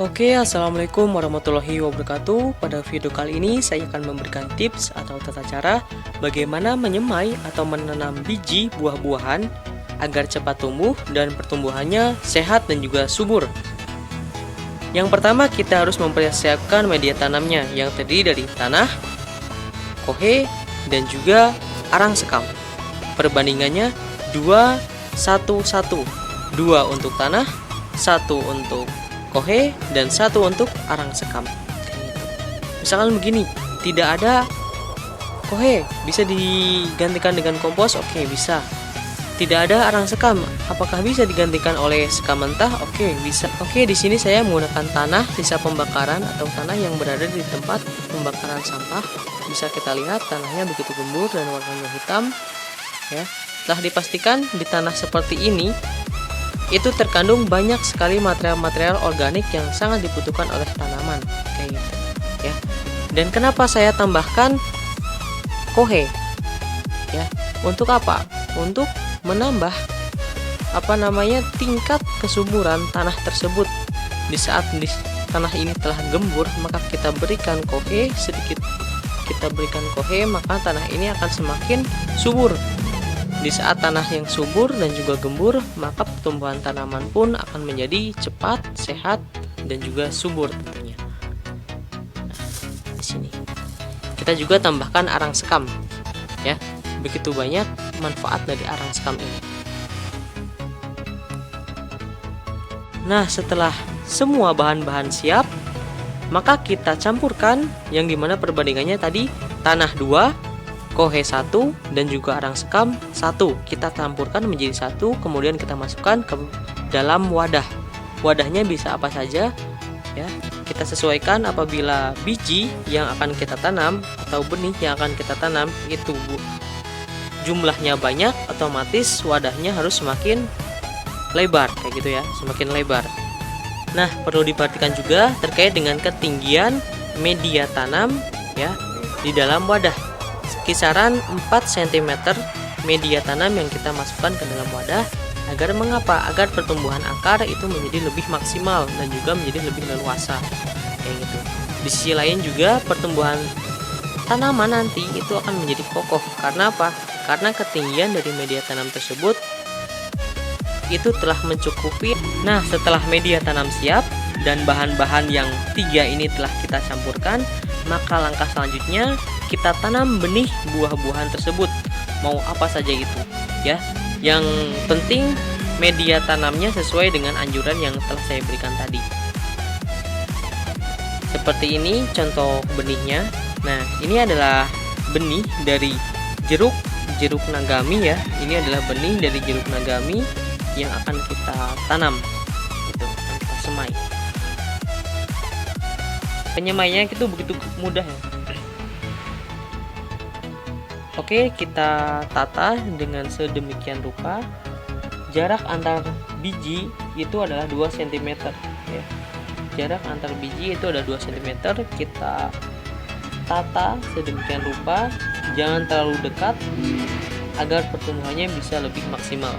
Oke, assalamualaikum warahmatullahi wabarakatuh. Pada video kali ini saya akan memberikan tips atau tata cara bagaimana menyemai atau menanam biji buah-buahan agar cepat tumbuh dan pertumbuhannya sehat dan juga subur. Yang pertama, kita harus mempersiapkan media tanamnya yang terdiri dari tanah, kohe, dan juga arang sekam. Perbandingannya 2-1-1. 2 untuk tanah, 1 untuk kohe, dan 1 untuk arang sekam. Misalkan begini, tidak ada kohe, bisa digantikan dengan kompos? Oke, bisa. Tidak ada arang sekam, apakah bisa digantikan oleh sekam mentah? Oke, bisa. Oke, di sini saya menggunakan tanah sisa pembakaran atau tanah yang berada di tempat pembakaran sampah. Bisa kita lihat tanahnya begitu gembur dan warnanya hitam. Ya, telah dipastikan di tanah seperti ini itu terkandung banyak sekali material-material organik yang sangat dibutuhkan oleh tanaman, kayak gitu ya. Dan kenapa saya tambahkan kohe? Ya, untuk apa? Untuk menambah tingkat kesuburan tanah tersebut. Di saat tanah ini telah gembur, maka kita berikan kohe sedikit. Kita berikan kohe, maka tanah ini akan semakin subur. Di saat tanah yang subur dan juga gembur, maka pertumbuhan tanaman pun akan menjadi cepat, sehat, dan juga subur tentunya. Nah, di sini kita juga tambahkan arang sekam, ya. Begitu banyak manfaat dari arang sekam ini. Nah, setelah semua bahan-bahan siap, maka kita campurkan yang dimana perbandingannya tadi tanah 2, kohe 1, dan juga arang sekam 1. Kita campurkan menjadi 1, kemudian kita masukkan ke dalam wadah. Wadahnya bisa apa saja, ya. Kita sesuaikan apabila biji yang akan kita tanam atau benih yang akan kita tanam itu jumlahnya banyak, otomatis wadahnya harus semakin lebar, kayak gitu ya, semakin lebar. Nah, perlu diperhatikan juga terkait dengan ketinggian media tanam, ya, di dalam wadah. Kisaran 4 cm media tanam yang kita masukkan ke dalam wadah. Agar mengapa? Agar pertumbuhan akar itu menjadi lebih maksimal dan juga menjadi lebih leluasa, kayak gitu. Di sisi lain juga pertumbuhan tanaman nanti itu akan menjadi kokoh. Karena apa? Karena ketinggian dari media tanam tersebut itu telah mencukupi. Nah, setelah media tanam siap dan bahan-bahan yang 3 ini telah kita campurkan, maka langkah selanjutnya kita tanam benih buah-buahan tersebut, mau apa saja itu, ya. Yang penting media tanamnya sesuai dengan anjuran yang telah saya berikan tadi. Seperti ini contoh benihnya. Nah, ini adalah benih dari jeruk nagami, ya. Ini adalah benih dari jeruk nagami yang akan kita tanam, itu akan kita semai. Penyemainya itu begitu mudah, ya. Oke, kita tata dengan sedemikian rupa. Jarak antar biji itu adalah 2 cm, ya. Jarak antar biji itu adalah 2 cm. Kita tata sedemikian rupa, jangan terlalu dekat agar pertumbuhannya bisa lebih maksimal.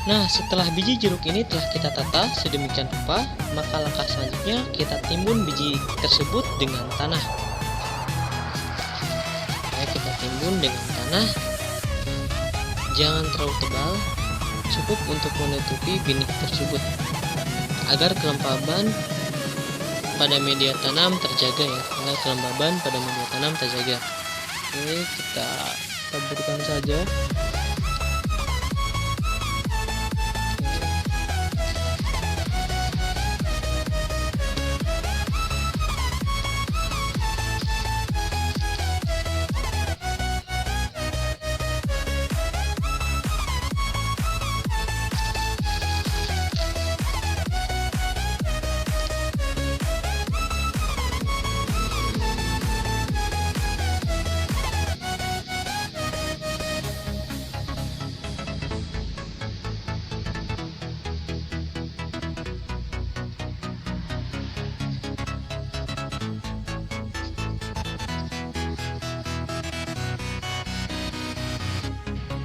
Nah, setelah biji jeruk ini telah kita tata sedemikian rupa, maka langkah selanjutnya kita timbun biji tersebut dengan tanah. Ya, kita timbun dengan tanah. Jangan terlalu tebal, cukup untuk menutupi benih tersebut agar kelembaban pada media tanam terjaga, ya. Agar kelembaban pada media tanam terjaga. Oke, kita taburkan saja.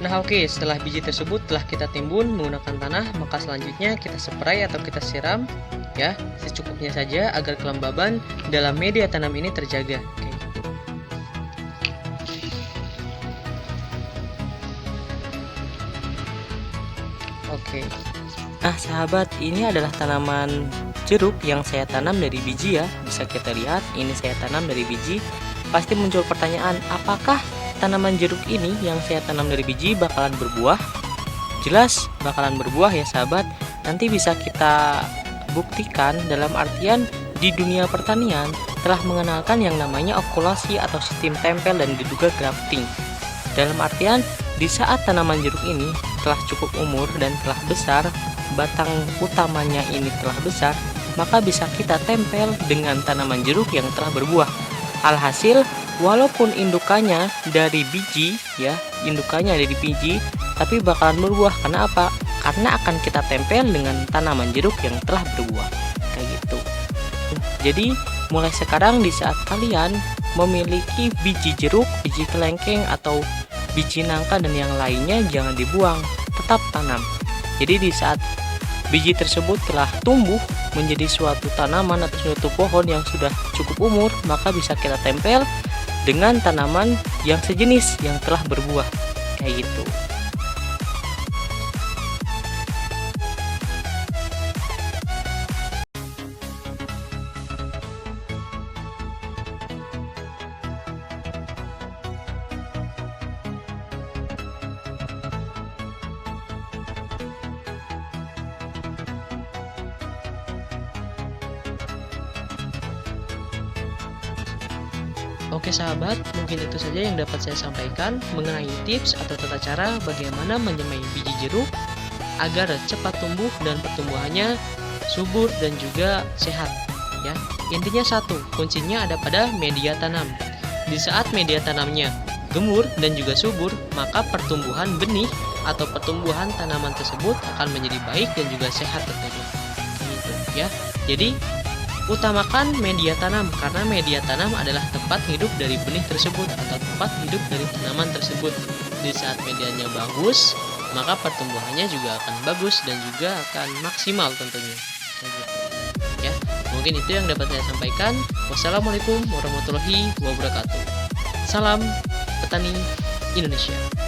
Nah oke, setelah biji tersebut telah kita timbun menggunakan tanah, maka selanjutnya kita spray atau kita siram ya secukupnya saja agar kelembaban dalam media tanam ini terjaga. Oke. Nah sahabat, ini adalah tanaman jeruk yang saya tanam dari biji ya. Bisa kita lihat, ini saya tanam dari biji. Pasti muncul pertanyaan, apakah tanaman jeruk ini yang saya tanam dari biji bakalan berbuah? Jelas bakalan berbuah ya sahabat. Nanti bisa kita buktikan dalam artian di dunia pertanian telah mengenalkan yang namanya okulasi atau sistem tempel dan diduga grafting. Dalam artian di saat tanaman jeruk ini telah cukup umur dan telah besar, batang utamanya ini telah besar, maka bisa kita tempel dengan tanaman jeruk yang telah berbuah. Alhasil, walaupun indukannya dari biji ya, indukannya dari biji, tapi bakalan berbuah. Karena apa? Karena akan kita tempel dengan tanaman jeruk yang telah berbuah. Kayak gitu. Jadi, mulai sekarang di saat kalian memiliki biji jeruk, biji kelengkeng atau biji nangka dan yang lainnya, jangan dibuang, tetap tanam. Jadi di saat biji tersebut telah tumbuh menjadi suatu tanaman atau suatu pohon yang sudah cukup umur, maka bisa kita tempel dengan tanaman yang sejenis yang telah berbuah. Kayak gitu. Oke sahabat, mungkin itu saja yang dapat saya sampaikan mengenai tips atau tata cara bagaimana menyemai biji jeruk agar cepat tumbuh dan pertumbuhannya subur dan juga sehat ya. Intinya satu, kuncinya ada pada media tanam. Di saat media tanamnya gemur dan juga subur, maka pertumbuhan benih atau pertumbuhan tanaman tersebut akan menjadi baik dan juga sehat tentunya. Gitu ya. Jadi utamakan media tanam karena media tanam adalah tempat hidup dari benih tersebut atau tempat hidup dari tanaman tersebut. Di saat medianya bagus, maka pertumbuhannya juga akan bagus dan juga akan maksimal tentunya. Ya, mungkin itu yang dapat saya sampaikan. Wassalamualaikum warahmatullahi wabarakatuh. Salam petani Indonesia.